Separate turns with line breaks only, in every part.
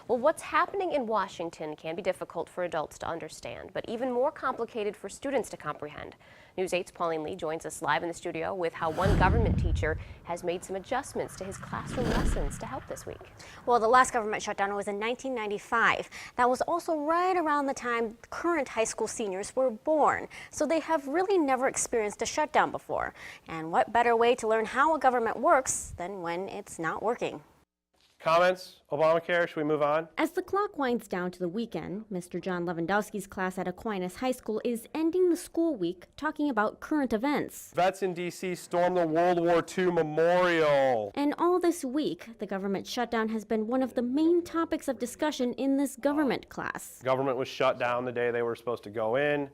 Well, what's happening in Washington can be difficult for adults to understand, but even more complicated for students to comprehend. News 8's Pauline Lee joins us live in the studio with how one government teacher has made some adjustments to his classroom lessons to help this week.
Well, the last government shutdown was in 1995. That was also right around the time current high school seniors were born. So they have really never experienced a shutdown before. And what better way to learn how a government works than when it's not working?
Comments? Obamacare? Should we move on?
As the clock winds down to the weekend, Mr. John Lewandowski's class at Aquinas High School is ending the school week talking about current events.
Vets in D.C. stormed the World War II memorial.
And all this week, the government shutdown has been one of the main topics of discussion in this government class.
Government was shut down the day they were supposed to go in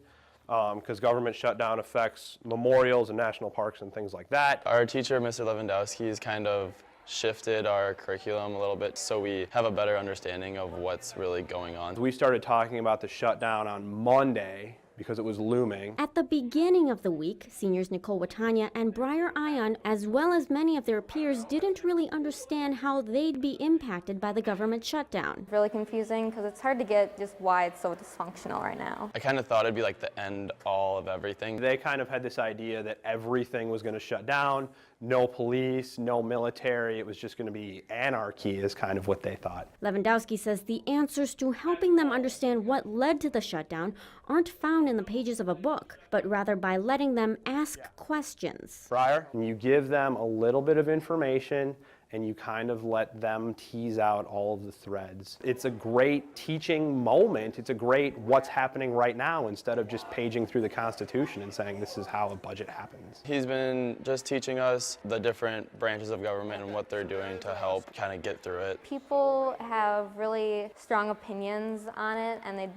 because government shutdown affects memorials and national parks and things like that.
Our teacher, Mr. Lewandowski, has kind of shifted our curriculum a little bit so we have a better understanding of what's really going on.
We started talking about the shutdown on Monday because it was looming.
At the beginning of the week, seniors Nicole Watanya and Briar Ion, as well as many of their peers, didn't really understand how they'd be impacted by the government shutdown.
Really confusing because it's hard to get just why it's so dysfunctional right now.
I kind of thought it'd be like the end all of everything.
They kind of had this idea that everything was going to shut down, no police, no military, it was just going to be anarchy is kind of what they thought.
Lewandowski says the answers to helping them understand what led to the shutdown aren't found in the pages of a book, but rather by letting them ask questions.
Briar, you give them a little bit of information and you kind of let them tease out all of the threads. It's a great teaching moment. It's a great what's happening right now instead of just paging through the Constitution and saying this is how a budget happens.
He's been just teaching us the different branches of government and what they're doing to help kind of get through it.
People have really strong opinions on it and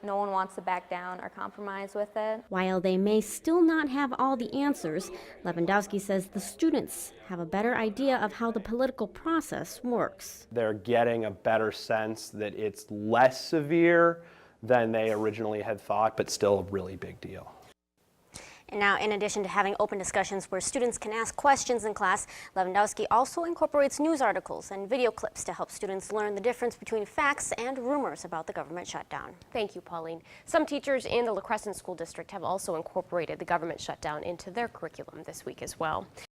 no one wants to back down or compromise with it.
While they may still not have all the answers, Lewandowski says the students have a better idea of how the political process works.
They're getting a better sense that it's less severe than they originally had thought, but still a really big deal.
And now, in addition to having open discussions where students can ask questions in class, Lewandowski also incorporates news articles and video clips to help students learn the difference between facts and rumors about the government shutdown.
Thank you, Pauline. Some teachers in the La Crescent School District have also incorporated the government shutdown into their curriculum this week as well.